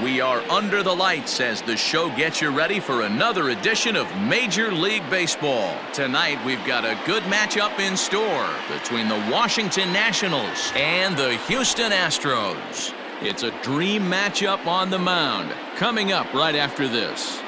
We are under the lights as the show gets you ready for another edition of Major League Baseball. Tonight, we've got a good matchup in store between the Washington Nationals and the Houston Astros. It's a dream matchup on the mound. Coming up right after this.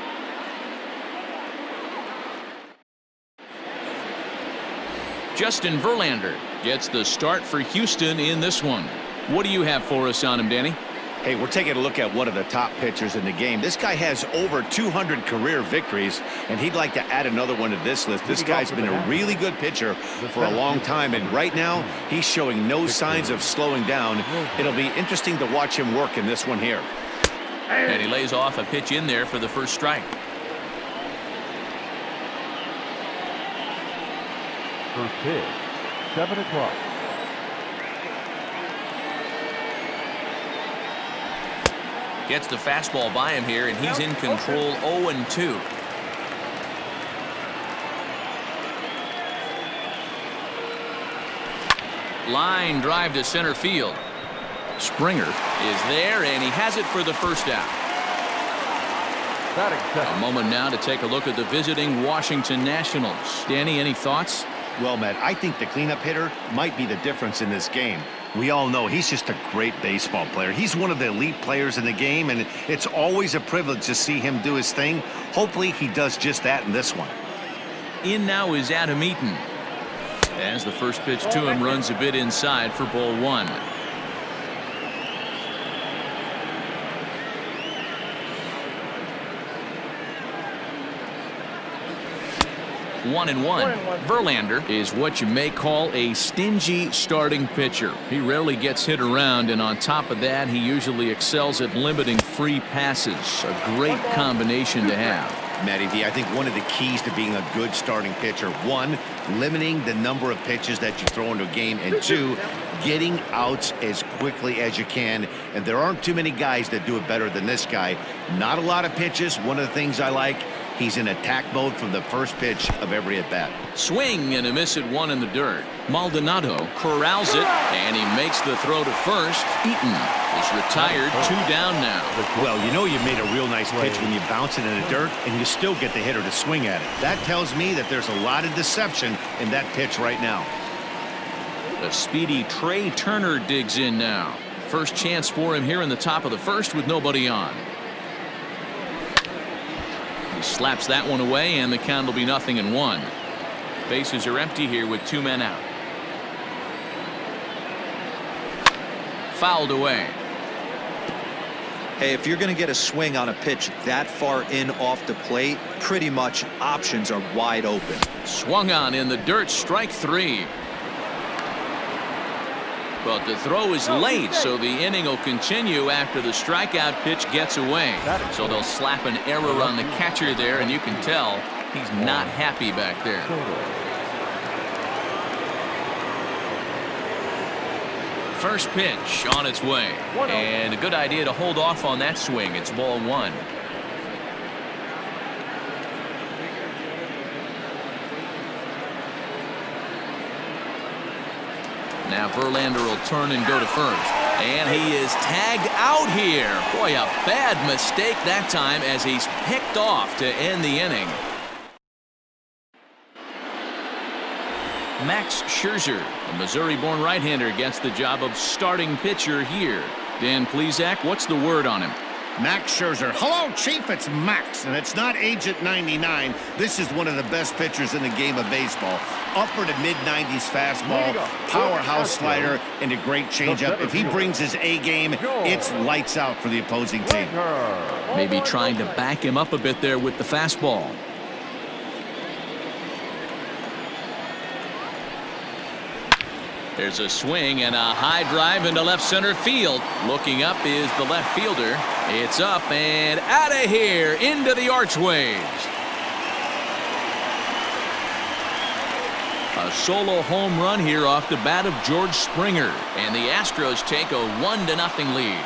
Justin Verlander gets the start for Houston in this one. What do you have for us on him, Danny? Hey, we're taking a look at one of the top pitchers in the game. This guy has over 200 career victories, and he'd like to add another one to this list. This guy's been a really good pitcher for a long time, and right now he's showing no signs of slowing down. It'll be interesting to watch him work in this one here. And he lays off a pitch in there for the first strike. First pitch, 7 o'clock. Gets the fastball by him here, and he's in control 0-2. Line drive to center field. Springer is there, and he has it for the first out. A moment now to take a look at the visiting Washington Nationals. Danny, any thoughts? Well, Matt, I think the cleanup hitter might be the difference in this game. We all know he's just a great baseball player. He's one of the elite players in the game, and it's always a privilege to see him do his thing. Hopefully he does just that in this one. In now is Adam Eaton. As the first pitch to him runs a bit inside for ball one. One and one. Verlander is what you may call a stingy starting pitcher. He rarely gets hit around, and on top of that, he usually excels at limiting free passes. A great combination to have. Matty V, I think one of the keys to being a good starting pitcher, one, limiting the number of pitches that you throw into a game, and two, getting outs as quickly as you can. And there aren't too many guys that do it better than this guy. Not a lot of pitches. One of the things I like, he's in attack mode from the first pitch of every at-bat. Swing and a miss at one in the dirt. Maldonado corrals it, and he makes the throw to first. Eaton is retired, 2 down now. Well, you know you made a real nice pitch when you bounce it in the dirt, and you still get the hitter to swing at it. That tells me that there's a lot of deception in that pitch right now. The speedy Trey Turner digs in now. First chance for him here in the top of the first with nobody on. He slaps that one away, and the count will be 0-1. Bases are empty here with 2 men out. Fouled away. Hey, if you're going to get a swing on a pitch that far in off the plate, pretty much options are wide open. Swung on in the dirt, strike 3. But the throw is late, so the inning will continue after the strikeout pitch gets away. So they'll slap an error on the catcher there, and you can tell he's not happy back there. First pitch on its way, and a good idea to hold off on that swing. It's ball 1. Now Verlander will turn and go to first. And he is tagged out here. Boy, a bad mistake that time as he's picked off to end the inning. Max Scherzer, the Missouri-born right-hander, gets the job of starting pitcher here. Dan Plesac, what's the word on him? Max Scherzer. Hello, Chief. It's Max, and it's not Agent 99. This is one of the best pitchers in the game of baseball. Upper to mid-90s fastball, powerhouse slider, and a great changeup. If he brings his A game, it's lights out for the opposing team. Maybe trying to back him up a bit there with the fastball. There's a swing and a high drive into left center field. Looking up is the left fielder. It's up and out of here into the archways. A solo home run here off the bat of George Springer, and the Astros take a 1-0 lead.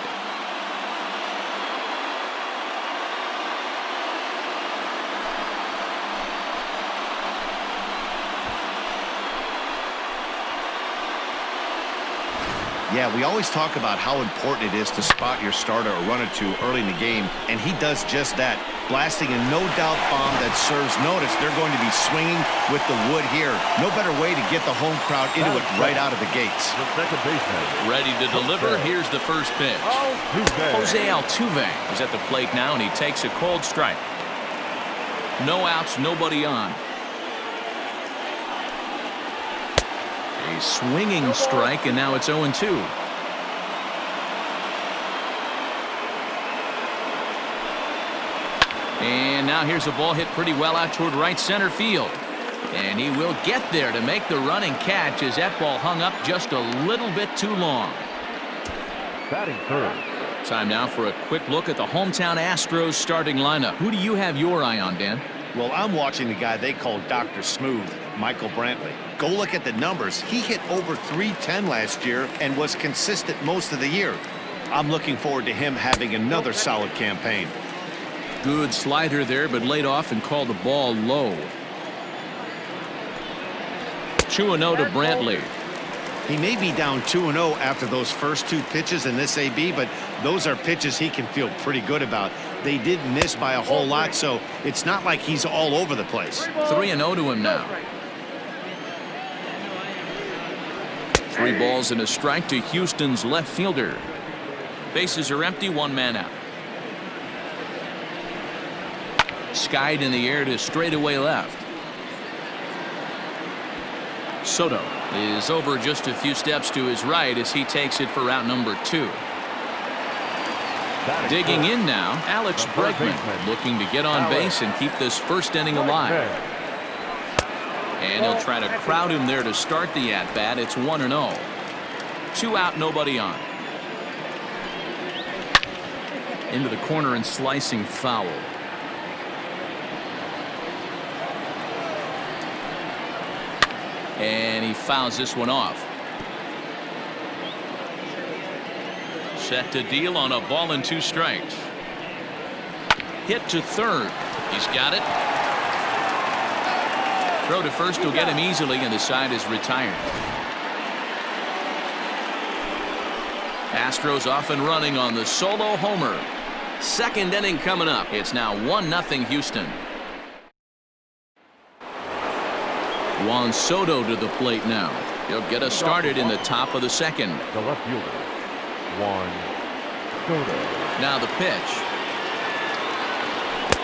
Yeah, we always talk about how important it is to spot your starter or run or two early in the game, and he does just that, blasting a no-doubt bomb that serves notice. They're going to be swinging with the wood here. No better way to get the home crowd into it right out of the gates. The second baseman. Ready to deliver. Here's the first pitch. Jose Altuve is at the plate now, and he takes a cold strike. No outs, nobody on. A swinging strike, and now it's 0-2. And now here's a ball hit pretty well out toward right center field. And he will get there to make the running catch as that ball hung up just a little bit too long. Batting third. Time now for a quick look at the hometown Astros starting lineup. Who do you have your eye on, Dan? Well, I'm watching the guy they call Dr. Smooth, Michael Brantley. Go look at the numbers. He hit over .310 last year and was consistent most of the year. I'm looking forward to him having another solid campaign. Good slider there, but laid off and called the ball low. 2-0 to Brantley. He may be down 2-0 after those first two pitches in this AB, but those are pitches he can feel pretty good about. They did miss by a whole lot, so it's not like he's all over the place. 3-0 to him now. 3 balls and a strike to Houston's left fielder. Bases are empty, 1 man out. Skied in the air to straightaway left. Soto is over just a few steps to his right as he takes it for route number 2. Digging in now, Alex Bregman looking to get on base and keep this first inning alive. And he'll try to crowd him there to start the at-bat. It's 1-0. 2 out, nobody on. Into the corner and slicing foul. And he fouls this one off. Set to deal on a ball and 2 strikes. Hit to third. He's got it. Throw to first will get him easily, and the side is retired. Astros off and running on the solo homer. Second inning coming up. It's now 1-0 Houston. Juan Soto to the plate now. He'll get us started in the top of the second. The left fielder, Juan Soto. Now the pitch.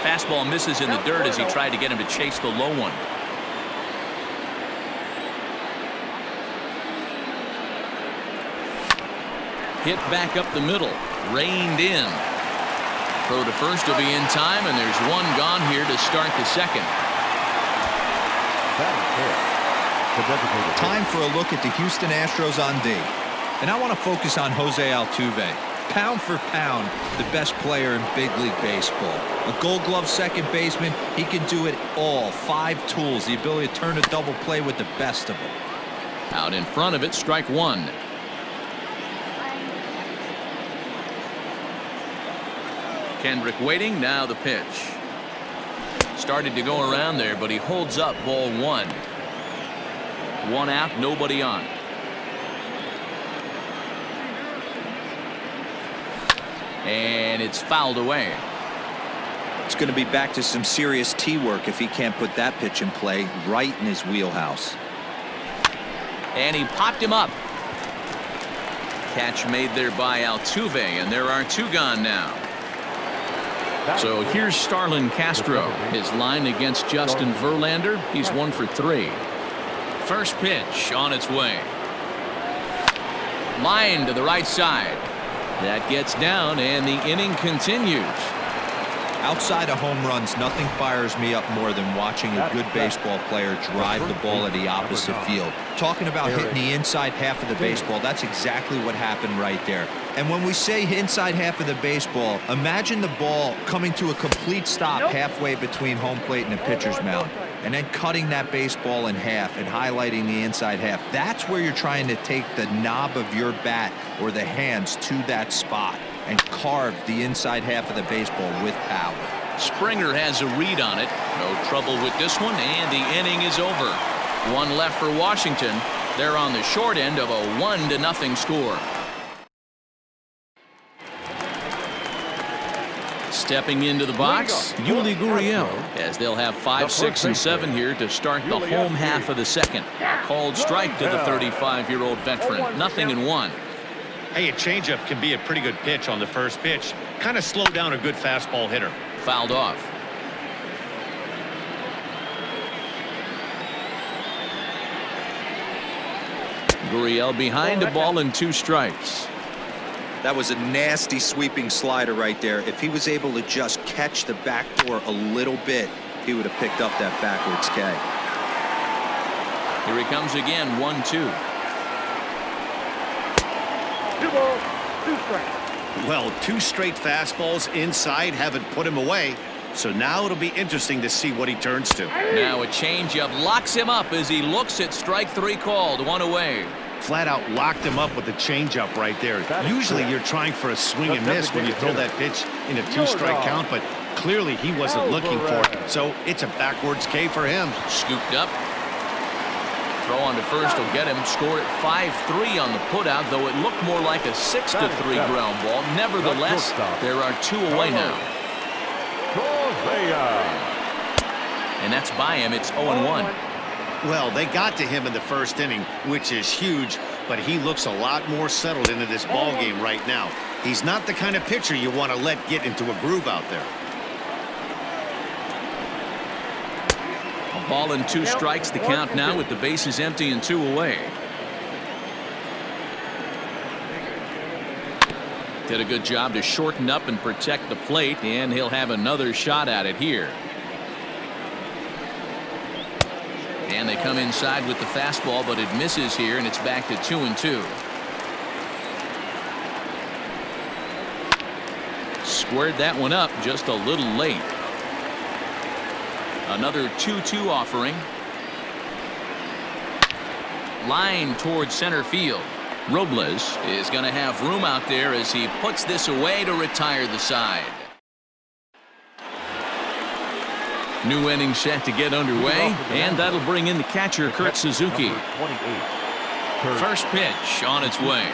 Fastball misses in the dirt as he tried to get him to chase the low one. Hit back up the middle. Reined in. Throw to first will be in time, and there's 1 gone here to start the second. Time for a look at the Houston Astros on D. And I want to focus on Jose Altuve. Pound for pound, the best player in big league baseball. A gold glove second baseman, he can do it all. 5 tools, the ability to turn a double play with the best of them. Out in front of it, strike 1. Kendrick waiting, now the pitch. Started to go around there, but he holds up ball 1. 1 out, nobody on. And it's fouled away. It's going to be back to some serious tee work if he can't put that pitch in play right in his wheelhouse. And he popped him up. Catch made there by Altuve, and there are 2 gone now. So here's Starlin Castro. His line against Justin Verlander. He's 1 for 3. First pitch on its way. Line to the right side. That gets down, and the inning continues. Outside of home runs, nothing fires me up more than watching a good baseball player drive the ball at the opposite field. Talking about hitting the inside half of the baseball, that's exactly what happened right there. And when we say inside half of the baseball, imagine the ball coming to a complete stop halfway between home plate and the pitcher's mound, and then cutting that baseball in half and highlighting the inside half. That's where you're trying to take the knob of your bat or the hands to that spot and carve the inside half of the baseball with power. Springer has a read on it. No trouble with this one, and the inning is over. 1 left for Washington. They're on the short end of a 1-0 score. Stepping into the box, Yuli Gurriel, as they'll have 5, 6, and 7 here to start the home half of the second. Called strike to the 35-year-old veteran. 0-1. Hey, a changeup can be a pretty good pitch on the first pitch. Kind of slow down a good fastball hitter. Fouled off. Gurriel behind a ball and 2 strikes. That was a nasty sweeping slider right there. If he was able to just catch the backdoor a little bit, he would have picked up that backwards K. Here he comes again, 1-2. 2 balls, 2 strikes. Well, 2 straight fastballs inside haven't put him away. So now it'll be interesting to see what he turns to. Now a changeup locks him up as he looks at strike 3 called. 1 away. Flat out locked him up with the changeup right there. Usually you're trying for a swing and miss when you throw that pitch in a 2-strike count, but clearly he wasn't looking for it. So it's a backwards K for him. Scooped up. Throw on to first will get him. Score at 5-3 on the putout, though it looked more like a 6-3 ground ball. Nevertheless, there are 2 away now. And that's by him. It's 0-1. Well, they got to him in the first inning, which is huge, but he looks a lot more settled into this ball game right now. He's not the kind of pitcher you want to let get into a groove out there. A ball and 2 strikes the count now with the bases empty and 2 away. Did a good job to shorten up and protect the plate, and he'll have another shot at it here. And they come inside with the fastball, but it misses here, and it's back to 2-2. Squared that one up just a little late. Another 2-2 offering. Line towards center field. Robles is going to have room out there as he puts this away to retire the side. New inning set to get underway, and that'll bring in the catcher, Kurt Suzuki. First pitch on its way.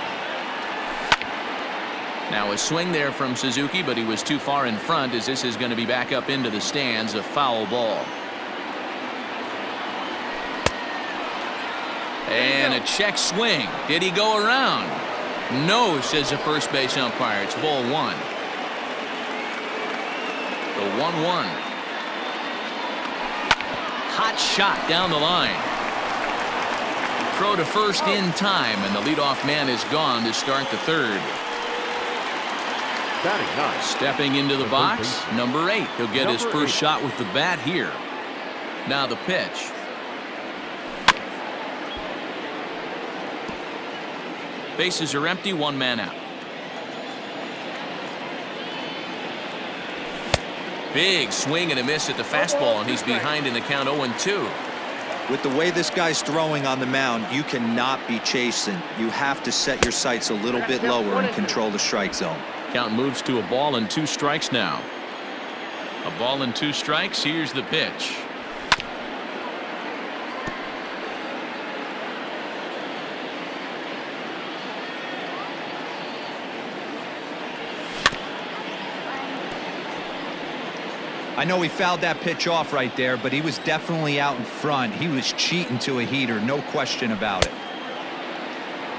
Now a swing there from Suzuki, but he was too far in front as this is going to be back up into the stands. A foul ball. And a check swing. Did he go around? No, says the first base umpire. It's ball 1. The 1-1. Hot shot down the line. Throw to first in time, and the leadoff man is gone to start the third. Stepping into the box, number 8. He'll get his first shot with the bat here. Now the pitch. Bases are empty, 1 man out. Big swing and a miss at the fastball, and he's behind in the count 0-2. With the way this guy's throwing on the mound, you cannot be chasing. You have to set your sights a little bit lower and control the strike zone. Count moves to a ball and 2 strikes now. A ball and 2 strikes. Here's the pitch. I know he fouled that pitch off right there, but he was definitely out in front. He was cheating to a heater, no question about it.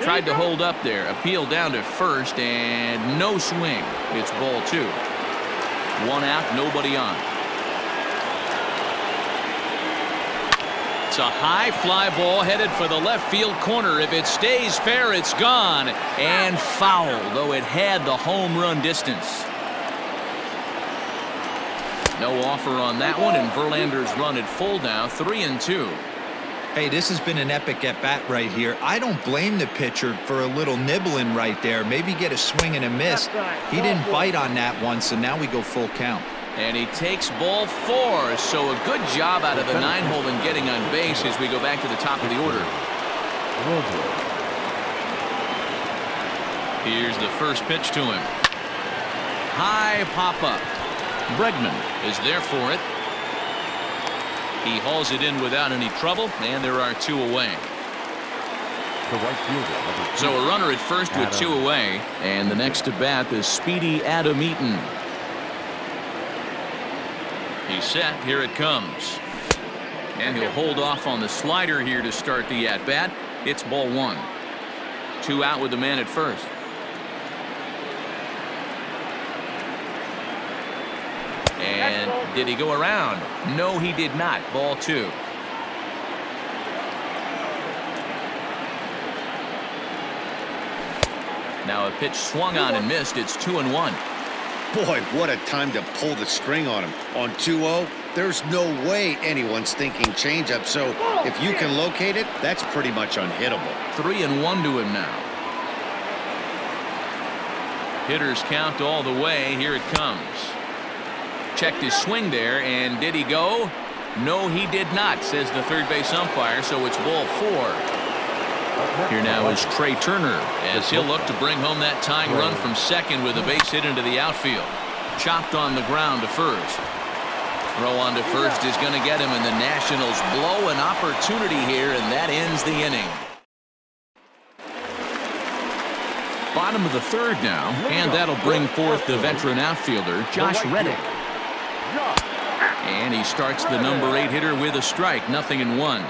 Tried to hold up there. Appeal down to first, and no swing. It's ball 2. 1 out, nobody on. It's a high fly ball headed for the left field corner. If it stays fair, it's gone. And foul, though it had the home run distance. No offer on that one, and Verlander's run at full now, 3-2. Hey, this has been an epic at-bat right here. I don't blame the pitcher for a little nibbling right there. Maybe get a swing and a miss. He didn't bite on that one, so now we go full count. And he takes ball 4, so a good job out of the 9-hole in getting on base as we go back to the top of the order. Here's the first pitch to him. High pop-up. Bregman is there for it. He hauls it in without any trouble, and there are 2 away. So a runner at first with 2 away, and the next to bat is speedy Adam Eaton. He's set. Here it comes. And he'll hold off on the slider here to start the at-bat. It's ball one. 2 out with the man at first. And did he go around? No, he did not. Ball 2. Now a pitch swung on and missed. It's 2-1. Boy, what a time to pull the string on him. On 2-0, there's no way anyone's thinking changeup. So if you can locate it, that's pretty much unhittable. 3-1 to him now. Hitters count all the way. Here it comes. Checked his swing there, and did he go? No, he did not, says the third base umpire, so it's ball 4. Here now is Trey Turner as he'll look to bring home that tying run from second with a base hit into the outfield. Chopped on the ground to first. Throw on to first is going to get him, and the Nationals blow an opportunity here, and that ends the inning. Bottom of the third now, and that'll bring forth the veteran outfielder, Josh Reddick. And he starts the number 8 hitter with a strike, 0-1.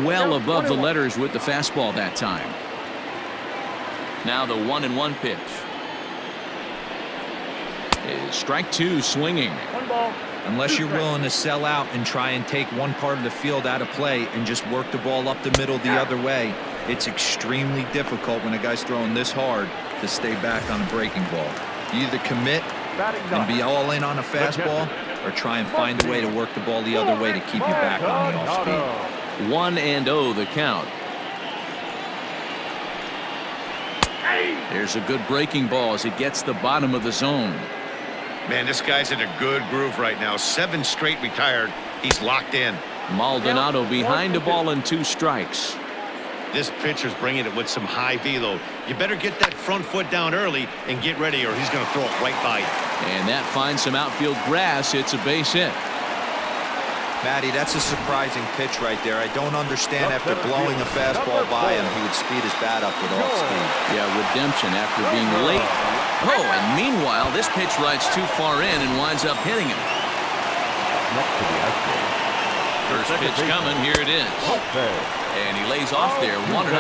Well above the letters with the fastball that time. Now the 1-1 pitch. Is strike 2 swinging. Unless you're willing to sell out and try and take one part of the field out of play and just work the ball up the middle the other way, it's extremely difficult when a guy's throwing this hard to stay back on a breaking ball. You either commit and be all in on a fastball or try and find a way to work the ball the other way to keep you back on the off speed. 1-0 the count. There's a good breaking ball as it gets the bottom of the zone. Man, this guy's in a good groove right now. 7 straight retired. He's locked in. Maldonado behind the ball and 2 strikes. This pitcher's bringing it with some high velo. You better get that front foot down early and get ready, or he's going to throw it right by you. And that finds some outfield grass. It's a base hit. Matty, that's a surprising pitch right there. I don't understand after blowing a fastball by him, he would speed his bat up with off speed. Yeah, redemption after being late. Oh, and meanwhile, this pitch rides too far in and winds up hitting him. First pitch coming. Here it is. And he lays off there, 1-0.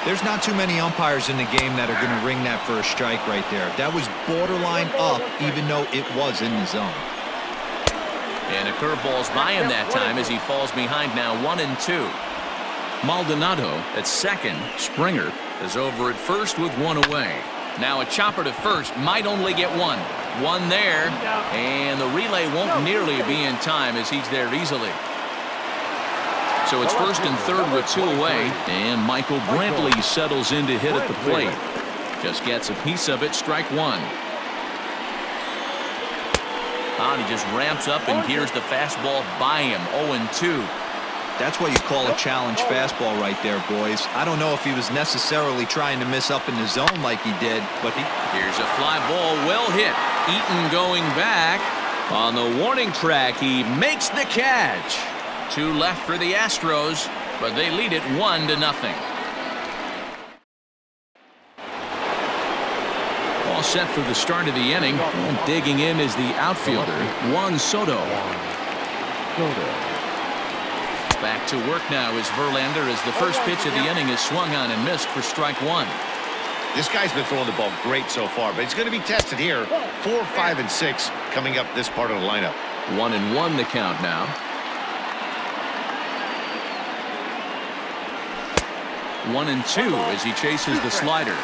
There's not too many umpires in the game that are going to ring that for a strike right there. That was borderline up, even though it was in the zone. And a curveball's by him that time as he falls behind now 1-2. Maldonado at second. Springer is over at first with 1 away. Now a chopper to first, might only get 1. 1 there, and the relay won't nearly be in time as he's there easily. So it's first and third with 2 away, and Michael Brantley settles in to hit at the plate. Just gets a piece of it, strike 1. And he just ramps up and here's the fastball by him, 0-2. That's what you call a challenge fastball right there, boys. I don't know if he was necessarily trying to miss up in the zone like he did, but here's a fly ball, well hit. Eaton going back. On the warning track, he makes the catch. 2 left for the Astros, but they lead it 1-0. All set for the start of the inning. And digging in is the outfielder, Juan Soto. Back to work now is Verlander as the first pitch of the inning is swung on and missed for strike 1. This guy's been throwing the ball great so far, but he's going to be tested here. 4, 5, and 6 coming up this part of the lineup. 1-1 the count now. One and 2 as he chases the slider.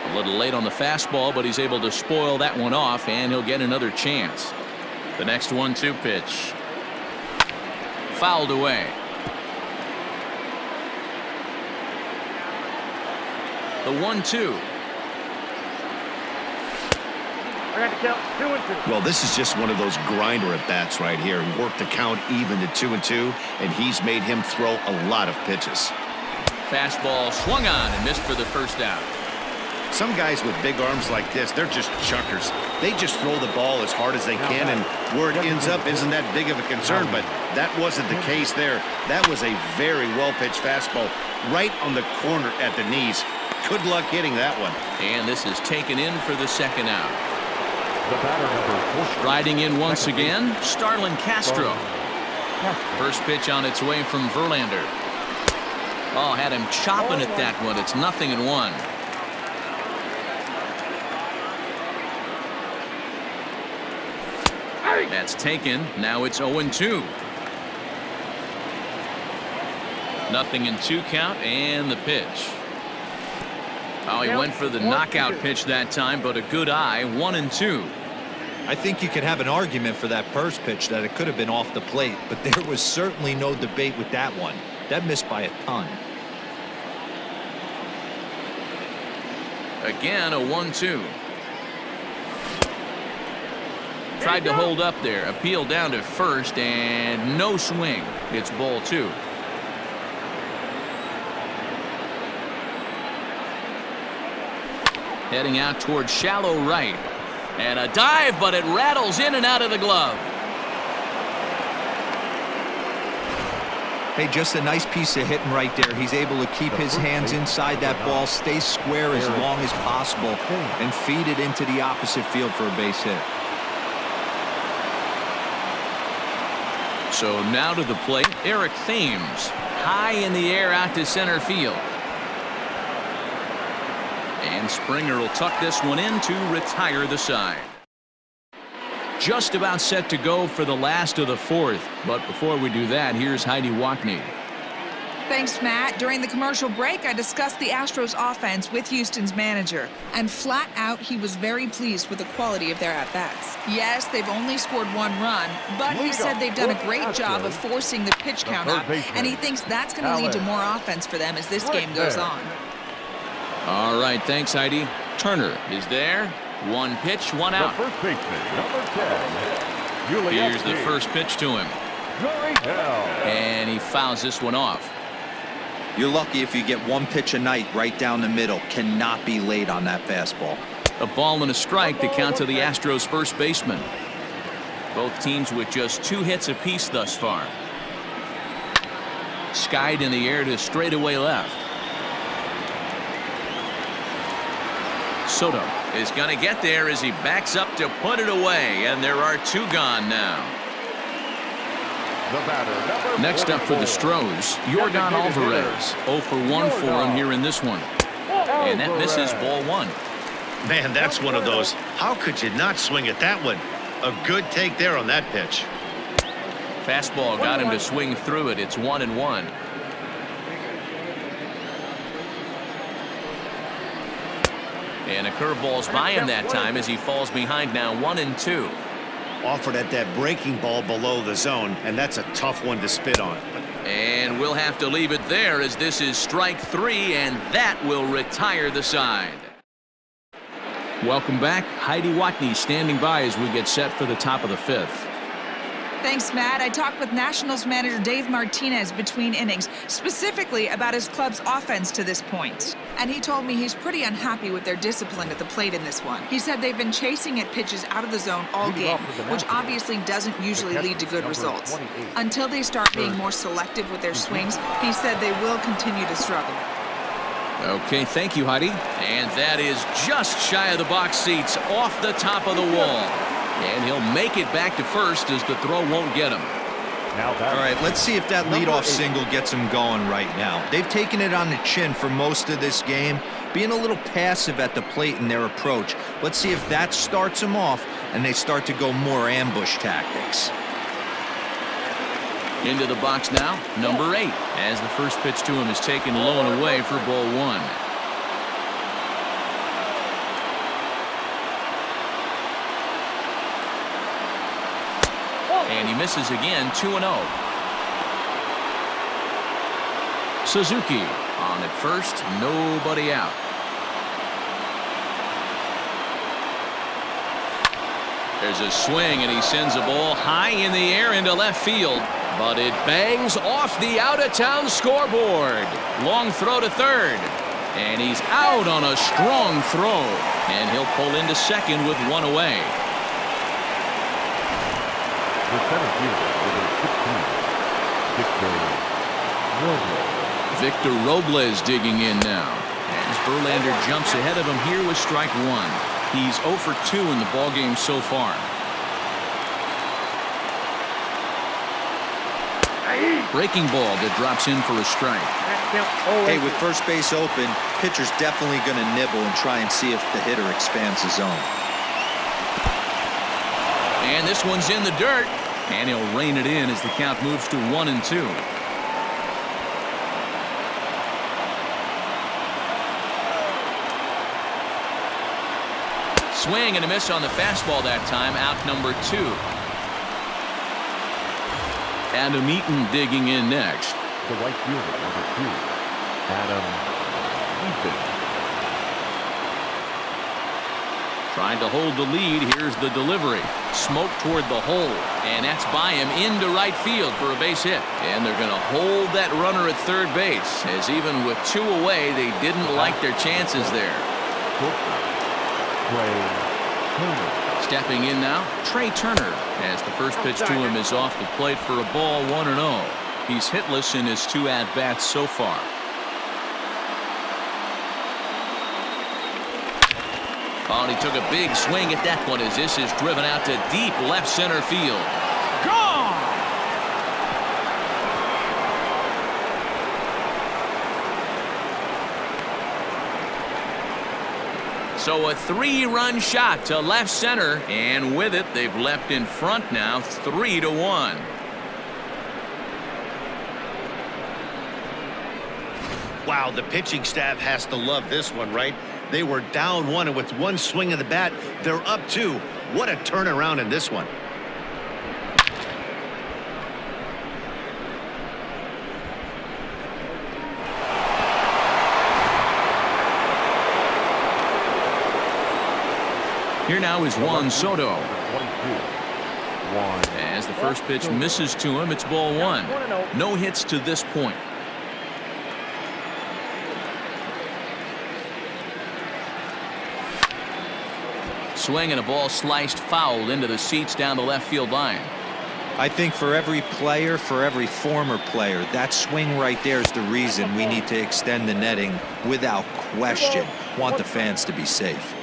A little late on the fastball, but he's able to spoil that one off, and he'll get another chance. The next 1-2 pitch. Fouled away. The 1-2. Well, this is just one of those grinder at bats right here. He worked the count even to 2-2, and he's made him throw a lot of pitches. Fastball swung on and missed for the first out. Some guys with big arms like this, they're just chuckers. They just throw the ball as hard as they can, and where it ends up isn't that big of a concern, but that wasn't the case there. That was a very well-pitched fastball right on the corner at the knees. Good luck hitting that one. And this is taken in for the second out. The batter, number 4. Riding in once again, Starlin Castro. First pitch on its way from Verlander. Oh, had him chopping at that one. It's 0-1. That's taken. Now it's 0-2. 0-2 count, and the pitch. Oh, he went for the knockout pitch that time, but a good eye. 1-2. I think you could have an argument for that first pitch that it could have been off the plate, but there was certainly no debate with that one. That missed by a ton. Again, a 1-2. Tried to hold up there. Appeal down to first, and no swing. It's ball 2. Heading out towards shallow right. And a dive, but it rattles in and out of the glove. Hey, just a nice piece of hitting right there. He's able to keep his hands inside that ball, stay square as long as possible, and feed it into the opposite field for a base hit. So now to the plate, Eric Thames. High in the air out to center field. And Springer will tuck this one in to retire the side. Just about set to go for the last of the fourth. But before we do that, here's Heidi Watney. Thanks, Matt. During the commercial break, I discussed the Astros offense with Houston's manager. And flat out, he was very pleased with the quality of their at-bats. Yes, they've only scored 1 run, but he said they've done a great job of forcing the pitch count up, and he thinks that's going to lead to more offense for them as this game goes on. All right, thanks, Heidi. Turner is there. 1 pitch, 1 out. The first baseman, number 10. Here's the first pitch to him. And he fouls this one off. You're lucky if you get 1 pitch a night right down the middle. Cannot be late on that fastball. A ball and a strike to count to the Astros first baseman. Both teams with just 2 hits apiece thus far. Skied in the air to straightaway left. Soto is going to get there as he backs up to put it away, and there are 2 gone now. Next up for the Astros, Yordan Alvarez. 0 for 1 for him here in this one. And that misses ball 1. Man, that's one of those. How could you not swing at that one? A good take there on that pitch. Fastball got him to swing through it. It's 1-1. And a curveball's by him that time as he falls behind now 1-2. Offered at that breaking ball below the zone, and that's a tough one to spit on. And we'll have to leave it there as this is strike 3, and that will retire the side. Welcome back. Heidi Watney standing by as we get set for the top of the 5th. Thanks, Matt. I talked with Nationals manager Dave Martinez between innings, specifically about his club's offense to this point. And he told me he's pretty unhappy with their discipline at the plate in this one. He said they've been chasing at pitches out of the zone all game, which obviously doesn't usually lead to good results. Until they start being more selective with their swings, he said they will continue to struggle. Okay, thank you, Heidi. And that is just shy of the box seats, off the top of the wall. And he'll make it back to first as the throw won't get him. All right, let's see if that leadoff single gets him going right now. They've taken it on the chin for most of this game, being a little passive at the plate in their approach. Let's see if that starts them off and they start to go more ambush tactics. Into the box now, number 8, as the first pitch to him is taken low and away for ball 1. And he misses again, 2-0. Suzuki on at first, nobody out. There's a swing, and he sends a ball high in the air into left field. But it bangs off the out-of-town scoreboard. Long throw to third. And he's out on a strong throw. And he'll pull into second with one away. The center fielder with a 15, Victor Robles digging in now. As Verlander jumps ahead of him here with strike one. He's 0 for 2 in the ballgame so far. Breaking ball that drops in for a strike. Hey, with first base open, pitcher's definitely going to nibble and try and see if the hitter expands the zone. And this one's in the dirt. And he'll rein it in as the count moves to 1-2. Swing and a miss on the fastball that time. Out number 2. Adam Eaton digging in next. the right fielder, number 2, Adam Eaton. Trying to hold the lead. Here's the delivery. Smoke toward the hole. And that's by him into right field for a base hit. And they're going to hold that runner at third base, as even with 2 away, they didn't like their chances there. Stepping in now, Trey Turner, as the first pitch to him is off the plate for a ball, 1-0. He's hitless in his 2 at-bats so far. Oh, and he took a big swing at that one as this is driven out to deep left center field. Gone! So a 3-run shot to left center, and with it, they've leapt in front now, 3-1. Wow, the pitching staff has to love this one, right? They were down 1, and with 1 swing of the bat, they're up 2. What a turnaround in this one. Here now is Juan Soto. 22. As the first pitch misses to him, it's ball 1. No hits to this point. Swing and a ball sliced foul into the seats down the left field line. I think for every player, for every former player, that swing right there is the reason we need to extend the netting without question. Want the fans to be safe.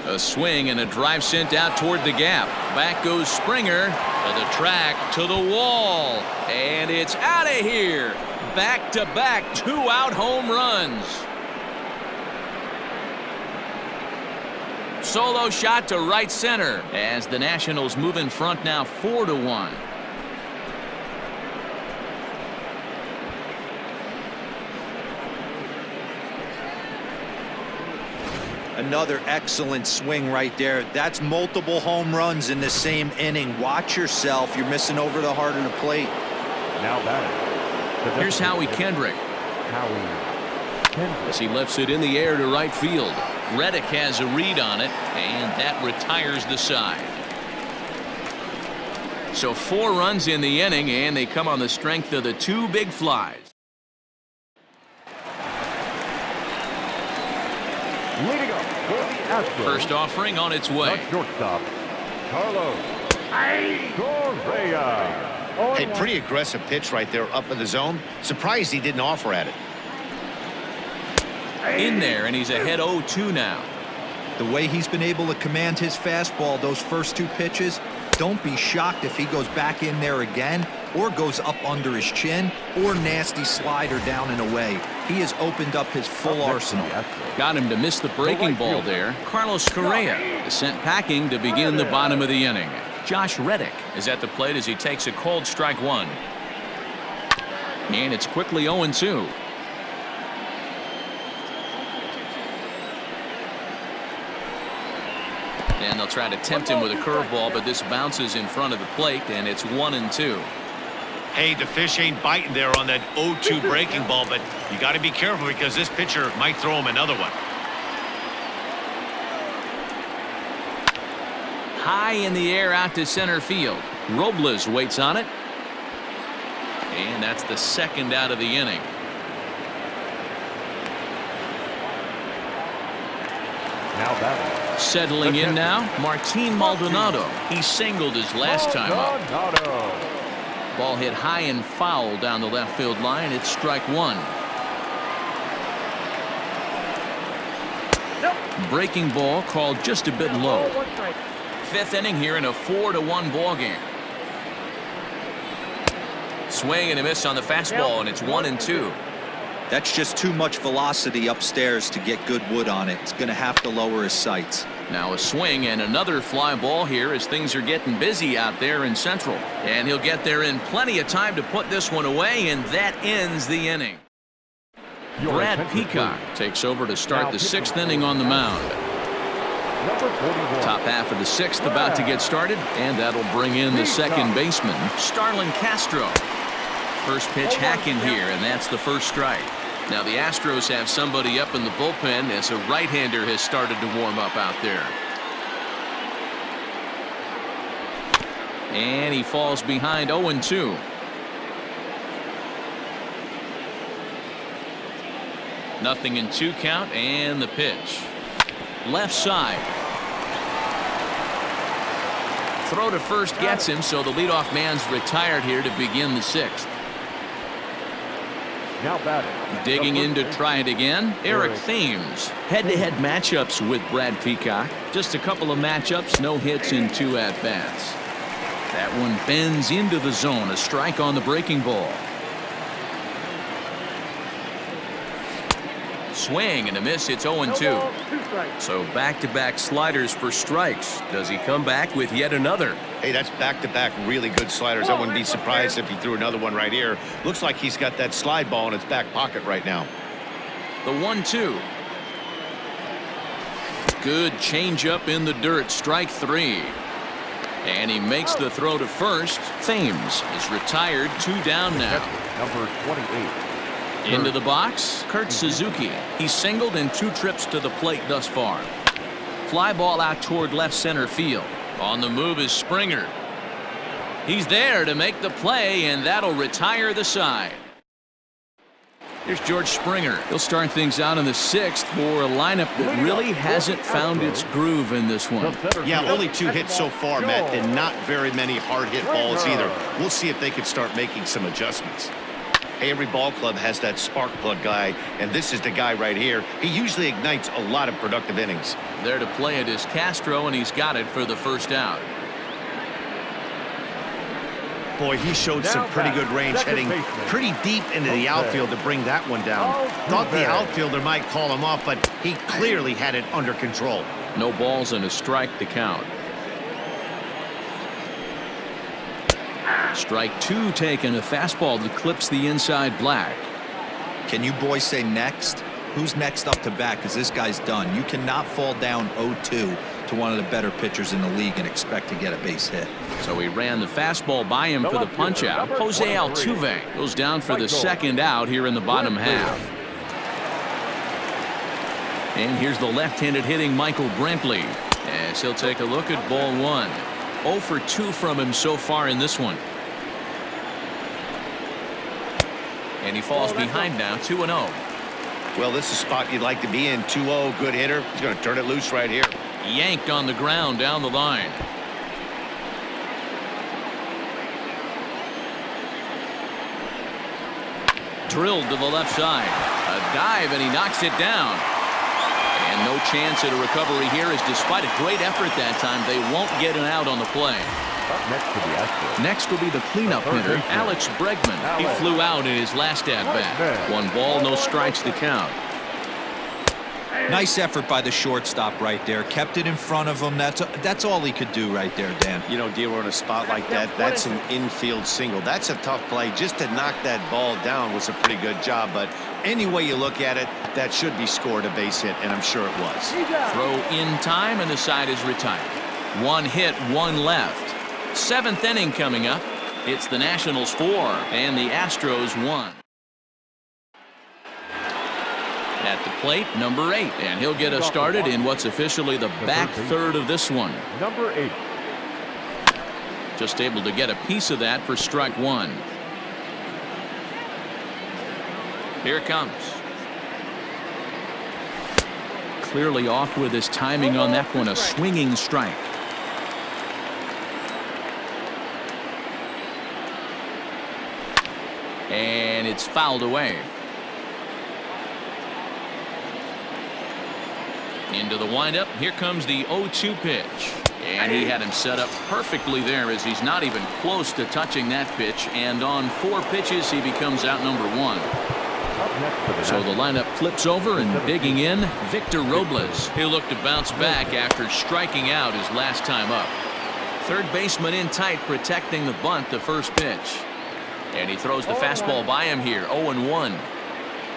A swing and a drive sent out toward the gap. Back goes Springer to the track, to the wall, and it's out of here. Back-to-back 2-out home runs. Solo shot to right center as the Nationals move in front now 4-1. Another excellent swing right there. That's multiple home runs in the same inning. Watch yourself. You're missing over the heart of the plate. Now batting. Here's Howie Kendrick. As he lifts it in the air to right field. Reddick has a read on it, and that retires the side. So 4 runs in the inning, and they come on the strength of the 2 big flies. Leading up for the Astros. First offering on its way. The shortstop, Carlos Correa. Hey, pretty aggressive pitch right there up in the zone. Surprised he didn't offer at it. In there, and he's ahead 0-2 now. The way he's been able to command his fastball those first 2 pitches, don't be shocked if he goes back in there again or goes up under his chin or nasty slider down and away. He has opened up his full arsenal. Got him to miss the breaking ball there. Carlos Correa is sent packing to begin the bottom of the inning. Josh Reddick is at the plate as he takes a called strike 1. And it's quickly 0-2. And they'll try to tempt him with a curveball, but this bounces in front of the plate, and it's 1-2. Hey, the fish ain't biting there on that 0-2 breaking ball, but you got to be careful because this pitcher might throw him another one. High in the air out to center field. Robles waits on it. And that's the second out of the inning. Now batting. Settling in now, Martin Maldonado. He singled his last time up. Ball hit high and foul down the left field line. It's strike one. Breaking ball called just a bit low. Fifth inning here in a 4-1 ball game. Swing and a miss on the fastball, and it's 1-2. That's just too much velocity upstairs to get good wood on it. It's going to have to lower his sights. Now a swing and another fly ball here as things are getting busy out there in Central. And he'll get there in plenty of time to put this one away, and that ends the inning. Brad Peacock takes over to start the 6th inning on the mound. Top half of the 6th about to get started, and that'll bring in the second baseman, Starlin Castro. First pitch hacking here, and that's the first strike. Now the Astros have somebody up in the bullpen as a right-hander has started to warm up out there. And he falls behind 0-2. Nothing in 2 count, and the pitch. Left side. Throw to first gets him, so the leadoff man's retired here to begin the 6th. Now batting. Digging in to try it again, Eric Thames. Head-to-head matchups with Brad Peacock. Just a couple of matchups, no hits in 2 at-bats. That one bends into the zone, a strike on the breaking ball. Swing and a miss, it's 0-2. So back-to-back sliders for strikes. Does he come back with yet another? Hey, that's back-to-back really good sliders. I wouldn't be surprised if he threw another one right here. Looks like he's got that slide ball in his back pocket right now. The 1-2. Good changeup in the dirt, strike 3. And he makes the throw to first. Thames is retired, 2 down now. Number 28. Into the box, Kurt Suzuki. He's singled in 2 trips to the plate thus far. Fly ball out toward left center field. On the move is Springer. He's there to make the play, and that'll retire the side. Here's George Springer. He'll start things out in the 6th for a lineup that really hasn't found its groove in this one. Yeah, only 2 hits so far, Matt, and not very many hard hit balls either. We'll see if they can start making some adjustments. Hey, every ball club has that spark plug guy, and this is the guy right here. He usually ignites a lot of productive innings. There to play it is Castro, and he's got it for the first out. Boy, he showed some pretty good range, heading pretty deep into the outfield to bring that one down. Thought the outfielder might call him off, but he clearly had it under control. No balls and a strike to count. Strike 2 taken, a fastball that clips the inside black. Can you boys say next? Who's next up to bat? Because this guy's done. You cannot fall down 0-2 to one of the better pitchers in the league and expect to get a base hit. So he ran the fastball by him for the punch out. Jose Altuve goes down for the second out here in the bottom half. And here's the left-handed hitting Michael Brantley as he'll take a look at ball 1. 0 for 2 from him so far in this one. And he falls behind now, 2-0. Well, this is a spot you'd like to be in. 2-0, good hitter. He's going to turn it loose right here. Yanked on the ground down the line. Drilled to the left side. A dive, and he knocks it down. And no chance at a recovery here, as despite a great effort that time, they won't get an out on the play. Next to the Astros. Next will be the cleanup hitter, Alex Bregman. He flew out in his last at-bat. 1 ball, no strikes to count. Nice effort by the shortstop right there. Kept it in front of him. That's all he could do right there, Dan. You know, dealer in a spot like that, that's an infield single. That's a tough play. Just to knock that ball down was a pretty good job. But any way you look at it, that should be scored a base hit, and I'm sure it was. Throw in time, and the side is retired. 1 hit, 1 left. 7th inning coming up. It's the Nationals 4 and the Astros 1. At the plate, number 8, and he'll get us started in what's officially the back third of this one. Number 8. Just able to get a piece of that for strike 1. Here it comes. Clearly off with his timing on that one. A swinging strike. And it's fouled away. Into the windup. Here comes the 0-2 pitch. And he had him set up perfectly there, as he's not even close to touching that pitch. And on 4 pitches, he becomes out number 1. So the lineup flips over, and digging in, Victor Robles. He'll look to bounce back after striking out his last time up. Third baseman in tight, protecting the bunt, the first pitch. And he throws the fastball by him here. 0-1.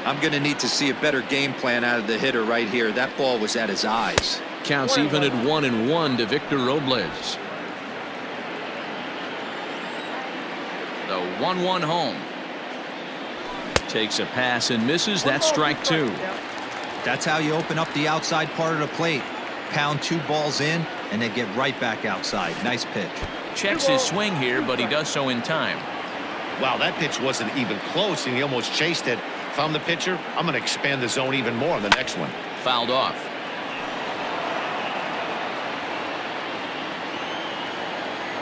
I'm going to need to see a better game plan out of the hitter right here. That ball was at his eyes. Counts even at 1-1 to Victor Robles. The 1-1 home. Takes a pass and misses. That's strike 2. That's how you open up the outside part of the plate. Pound 2 balls in, and then get right back outside. Nice pitch. Checks his swing here, but he does so in time. Wow, that pitch wasn't even close, and he almost chased it. If I'm the pitcher, I'm going to expand the zone even more on the next one. Fouled off.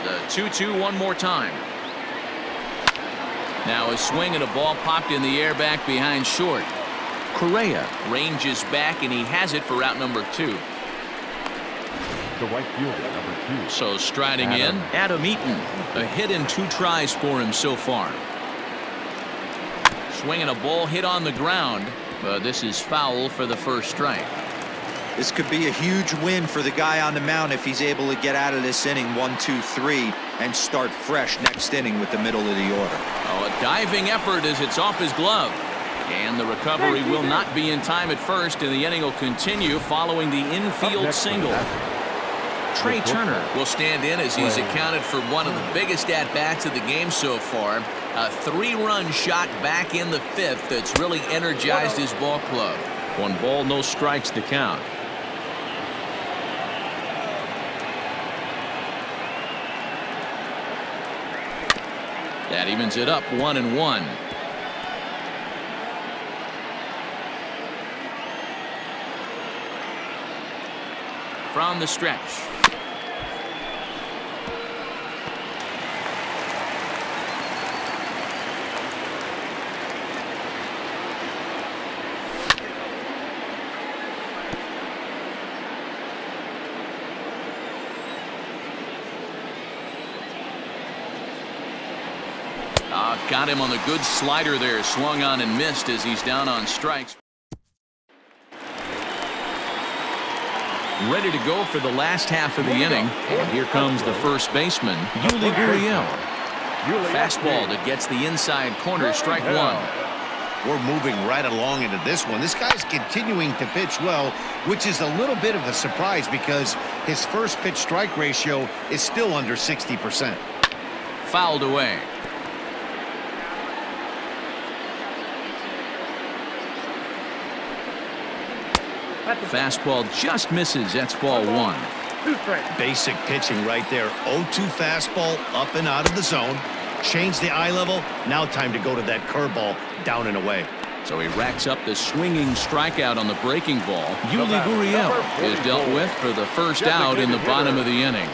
The 2-2 one more time. Now a swing and a ball popped in the air back behind short. Correa ranges back, and he has it for out number 2. The right fielder, number 2. So striding in, Adam Eaton. A hit in 2 tries for him so far. Swinging a ball hit on the ground, but this is foul for the first strike. This could be a huge win for the guy on the mound if he's able to get out of this inning 1, 2, 3 and start fresh next inning with the middle of the order. Oh, a diving effort as it's off his glove. And the recovery will not be in time at first, and the inning will continue following the infield single. Trey Turner will stand in as he's accounted for one of the biggest at-bats of the game so far. A 3-run shot back in the 5th that's really energized his ball club. 1 ball, no strikes to count. That evens it up 1-1. From the stretch. Got him on the good slider there. Swung on and missed as he's down on strikes. Ready to go for the last half of the inning. And here comes the first baseman, Yuli Gurriel. Fastball that gets the inside corner, strike 1. We're moving right along into this one. This guy's continuing to pitch well, which is a little bit of a surprise because his first pitch strike ratio is still under 60%. Fouled away. Fastball just misses. That's ball 1. Basic pitching right there. 0-2 fastball up and out of the zone. Change the eye level. Now time to go to that curveball down and away. So he racks up the swinging strikeout on the breaking ball. Yuli Gurriel is dealt with for the first out in the bottom of the inning.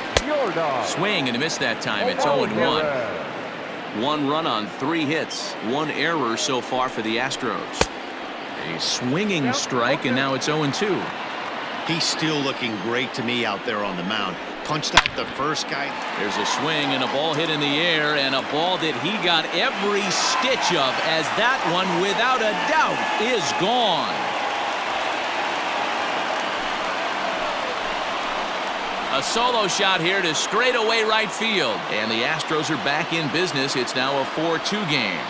Swing and a miss that time. It's 0-1. 1 run on 3 hits. 1 error so far for the Astros. A swinging strike, and now it's 0-2. He's still looking great to me out there on the mound. Punched out the first guy. There's a swing and a ball hit in the air, and a ball that he got every stitch of, as that one, without a doubt, is gone. A solo shot here to straightaway right field, and the Astros are back in business. It's now a 4-2 game.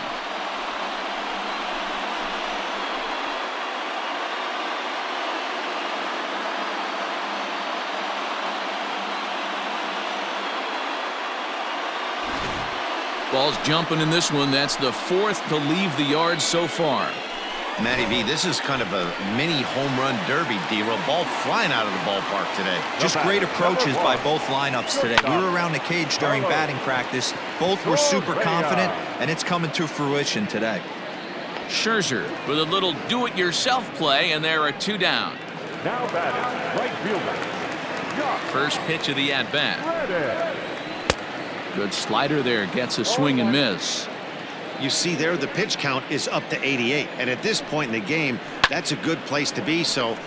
Ball's jumping in this one. That's the 4th to leave the yard so far. Matty V, this is kind of a mini home run derby, D-Roll. Ball flying out of the ballpark today. Just great approaches by both lineups today. We were around the cage during batting practice. Both were super confident, and it's coming to fruition today. Scherzer with a little do-it-yourself play, and there are 2 down. Now batting, right fielder. First pitch of the at-bat. Ready. Good slider there, gets a swing and miss. You see there, the pitch count is up to 88, and at this point in the game, that's a good place to be. So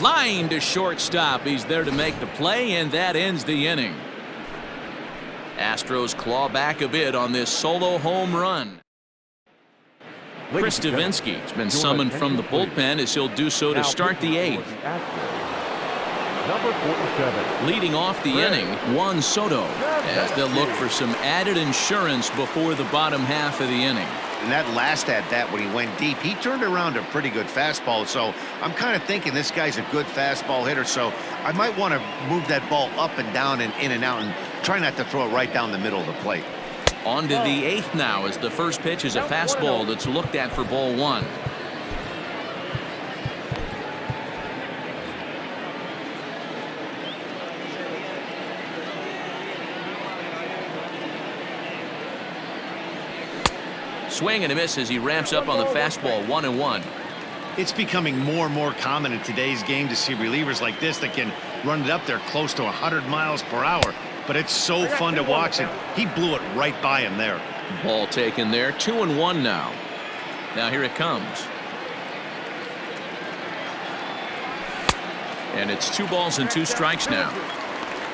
Line to shortstop. He's there to make the play, and that ends the inning. Astros claw back a bit on this solo home run. Chris Davinsky has been summoned from the bullpen as he'll do so to start the 8th. Number 47. Leading off the inning, Juan Soto, as they'll look for some added insurance before the bottom half of the inning. in that last at-bat when he went deep, he turned around a pretty good fastball. So I'm kind of thinking this guy's a good fastball hitter. So I might want to move that ball up and down and in and out and try not to throw it right down the middle of the plate. On to the 8th now, as the first pitch is a fastball that's looked at for ball 1. Swing and a miss as he ramps up on the fastball. 1-1. It's becoming more and more common in today's game to see relievers like this that can run it up there close to 100 miles per hour. But it's so fun to watch it. He blew it right by him there. Ball taken there. 2-1 now. Now here it comes. And it's 2 balls and 2 strikes now.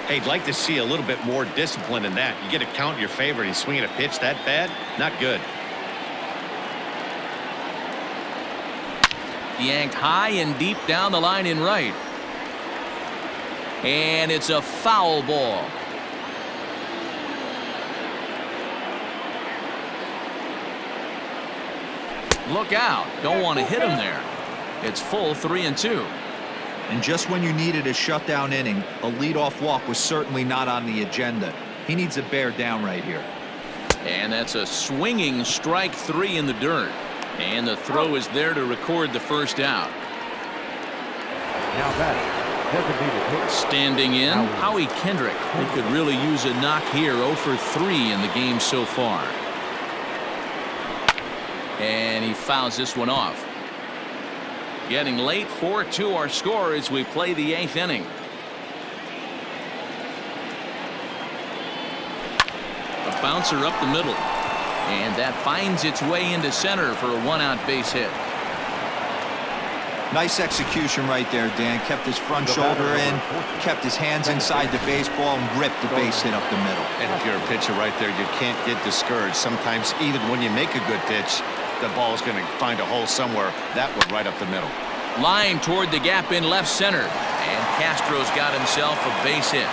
Hey, I'd like to see a little bit more discipline in that. You get a count in your favor and he's swinging a pitch that bad? Not good. Yanked high and deep down the line in right. And it's a foul ball. Look out. Don't want to hit him there. It's full 3-2. And just when you needed a shutdown inning, a leadoff walk was certainly not on the agenda. He needs to bear down right here. And that's a swinging strike 3 in the dirt. And the throw is there to record the first out. Now batting, designated hitter. Standing in, Howie Kendrick. He could really use a knock here. 0 for 3 in the game so far. And he fouls this one off. Getting late, 4-2 our score as we play the 8th inning. A bouncer up the middle. And that finds its way into center for a 1-out base hit. Nice execution right there, Dan. Kept his front shoulder in, kept his hands inside the baseball, and ripped the base hit up the middle. And if you're a pitcher right there, you can't get discouraged. Sometimes even when you make a good pitch, the ball is going to find a hole somewhere. That one right up the middle. Line toward the gap in left center. And Castro's got himself a base hit.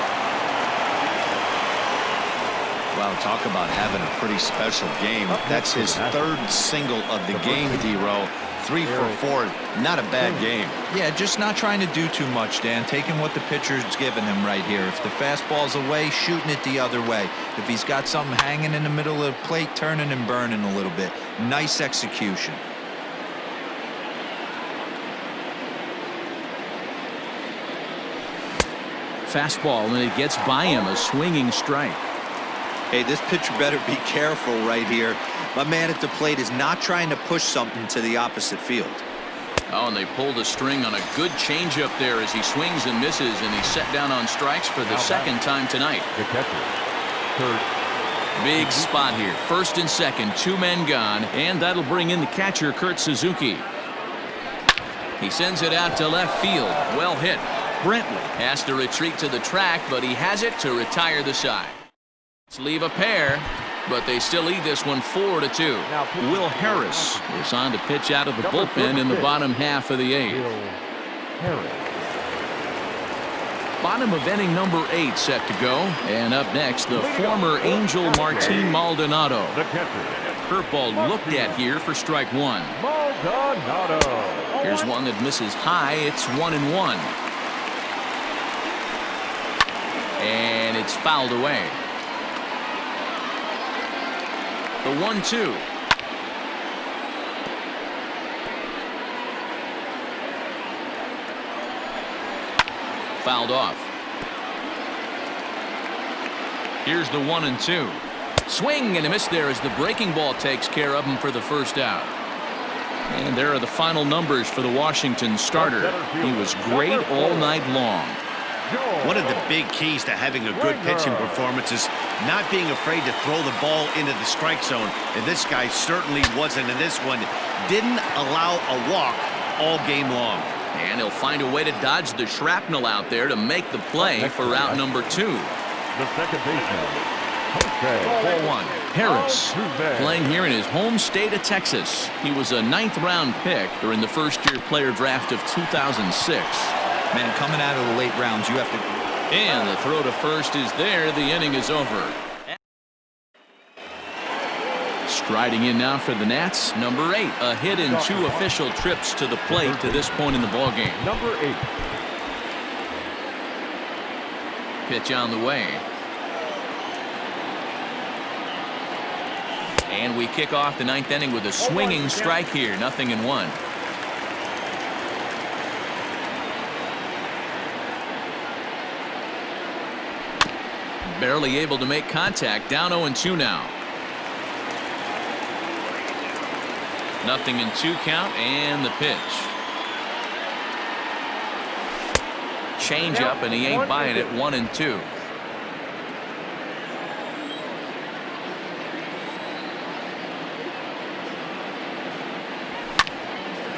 Wow, talk about having a pretty special game. That's his 3rd single of the game, D-Row. 3 for 4. Not a bad game. Yeah, just not trying to do too much, Dan. Taking what the pitcher's giving him right here. If the fastball's away, shooting it the other way. If he's got something hanging in the middle of the plate, turning and burning a little bit. Nice execution. Fastball, and it gets by him. A swinging strike. Hey, this pitcher better be careful right here. My man at the plate is not trying to push something to the opposite field. Oh, and they pulled a string on a good changeup there as he swings and misses, and he's set down on strikes for the 2nd time tonight. The catcher, third. Big spot here. 1st and 2nd, 2 men gone, and that'll bring in the catcher, Kurt Suzuki. He sends it out to left field. Well hit. Brentwood has to retreat to the track, but he has it to retire the side. Let's leave a pair, but they still lead this one 4-2. Will Harris is on to pitch out of the bullpen in the bottom half of the 8th. Bottom of inning number 8 set to go. And up next, the former Angel Martin Maldonado. The catcher. Curveball looked at here for strike 1. Maldonado. Here's one that misses high. It's 1-1. And it's fouled away. The 1-2. Fouled off. Here's the 1-2. Swing and a miss there as the breaking ball takes care of him for the first out. And there are the final numbers for the Washington starter. He was great all night long. One of the big keys to having a good pitching performance is not being afraid to throw the ball into the strike zone. And this guy certainly wasn't in this one. Didn't allow a walk all game long. And he'll find a way to dodge the shrapnel out there to make the play for route number 2. The second baseman. Ball 1. Harris, playing here in his home state of Texas. He was a 9th-round pick during the first-year player draft of 2006. Man, coming out of the late rounds, you have to... And the throw to first is there. The inning is over. Striding in now for the Nats, number 8. A hit in 2 official trips to the plate to this point in the ballgame. Number 8. Pitch on the way. And we kick off the 9th inning with a swinging strike here. 0-1. Barely able to make contact. Down 0-2 now. 0-2 count and the pitch. Change up and he ain't buying it. 1-2.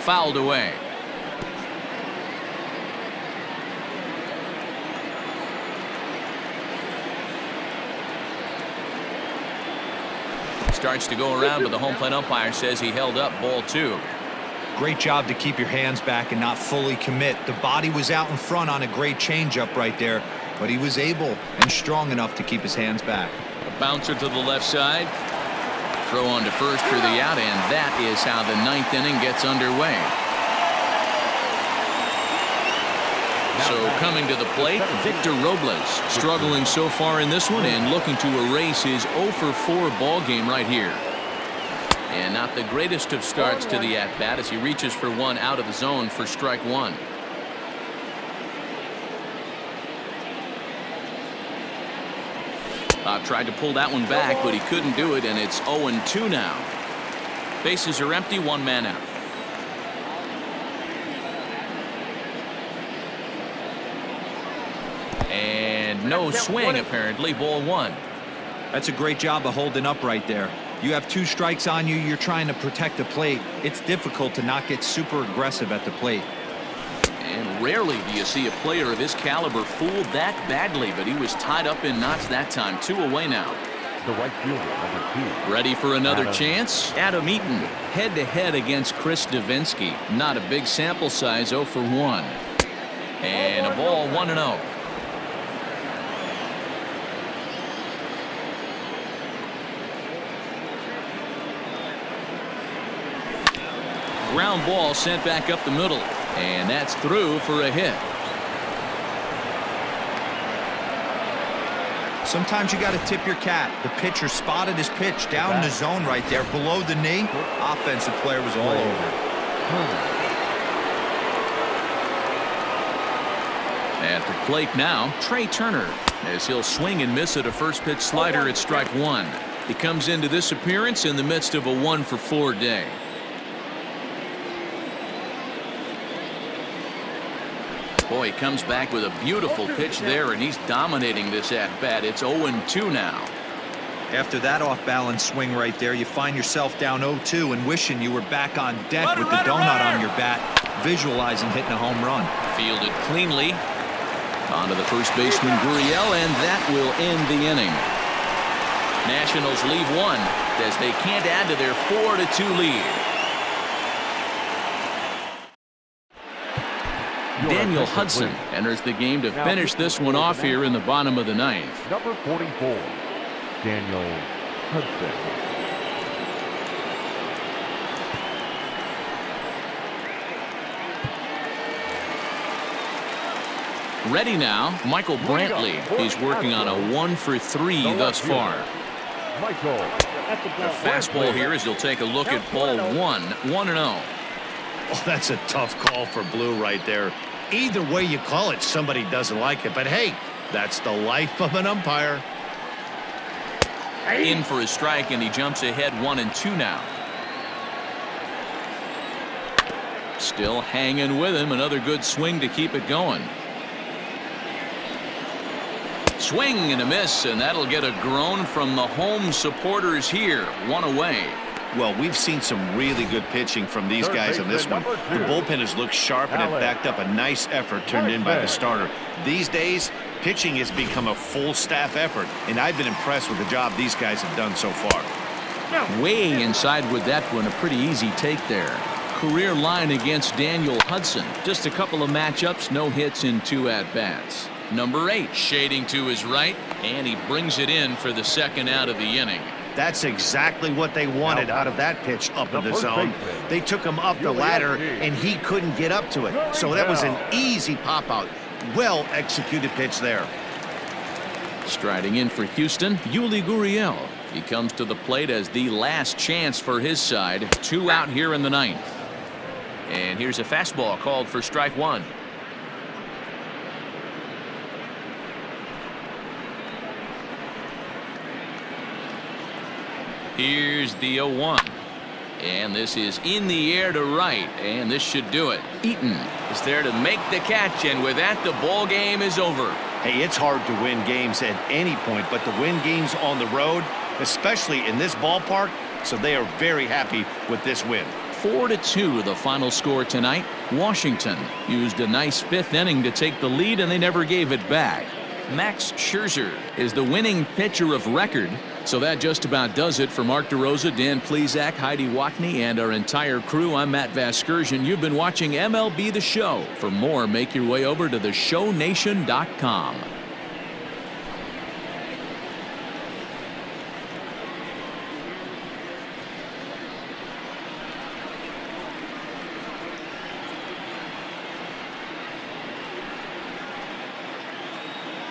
Fouled away. Starts to go around, but the home plate umpire says he held up. Ball 2. Great job to keep your hands back and not fully commit. The body was out in front on a great changeup right there, but he was able and strong enough to keep his hands back. A bouncer to the left side. Throw on to first for the out, and that is how the 9th inning gets underway. So coming to the plate, Victor Robles, struggling so far in this one and looking to erase his 0-for-4 ball game right here. And not the greatest of starts to the at-bat as he reaches for one out of the zone for strike 1. Tried to pull that one back, but he couldn't do it, and it's 0-2 now. Bases are empty, 1 man out. And no swing, apparently. Ball 1. That's a great job of holding up right there. You have 2 strikes on you. You're trying to protect the plate. It's difficult to not get super aggressive at the plate. And rarely do you see a player of his caliber fooled that badly, but he was tied up in knots that time. 2 away now. The right fielder, number 2. Ready for another chance? Adam Eaton, head-to-head against Chris Davinsky. Not a big sample size, 0 for 1. And a ball, 1-0. Ground ball sent back up the middle, and that's through for a hit. Sometimes you got to tip your cap. The pitcher spotted his pitch down in the zone right there below the knee. Offensive player was all over. At the plate now, Trey Turner, as he'll swing and miss at a first pitch slider at strike 1. He comes into this appearance in the midst of a 1-for-4 day. Boy, he comes back with a beautiful pitch there, and he's dominating this at-bat. It's 0-2 now. After that off-balance swing right there, you find yourself down 0-2 and wishing you were back on deck with the donut on your bat, visualizing hitting a home run. Fielded cleanly. On to the first baseman, Gurriel, and that will end the inning. Nationals leave 1 as they can't add to their 4-2 lead. Daniel Hudson enters the game to finish this one off here in the bottom of the 9th. Number 44, Daniel Hudson. Ready now, Michael Brantley. He's working on a 1-for-3 thus far. Michael. The fastball here as he'll take a look at ball 1, 1-0. Oh, that's a tough call for Blue right there. Either way you call it, somebody doesn't like it. But hey, that's the life of an umpire. In for a strike, and he jumps ahead 1-2 now. Still hanging with him. Another good swing to keep it going. Swing and a miss, and that'll get a groan from the home supporters here. One away. Well, we've seen some really good pitching from these guys in this one. The bullpen has looked sharp and it backed up a nice effort turned in by the starter. These days, pitching has become a full staff effort, and I've been impressed with the job these guys have done so far. Way inside with that one. A pretty easy take there. Career line against Daniel Hudson. Just a couple of matchups, no hits in 2 at-bats. Number 8 shading to his right, and he brings it in for the second out of the inning. That's exactly what they wanted out of that pitch up in the zone. They took him up the ladder, and he couldn't get up to it. So that was an easy pop-out. Well-executed pitch there. Striding in for Houston, Yuli Gurriel. He comes to the plate as the last chance for his side. 2 out here in the 9th. And here's a fastball called for strike 1. Here's the 0-1. And this is in the air to right, and this should do it. Eaton is there to make the catch, and with that, the ball game is over. Hey, it's hard to win games at any point, but to win games on the road, especially in this ballpark, so they are very happy with this win. 4-2 the final score tonight. Washington used a nice 5th inning to take the lead, and they never gave it back. Max Scherzer is the winning pitcher of record. So that just about does it for Mark DeRosa, Dan Plesac, Heidi Watney, and our entire crew. I'm Matt Vasgersian. You've been watching MLB The Show. For more, make your way over to theshownation.com.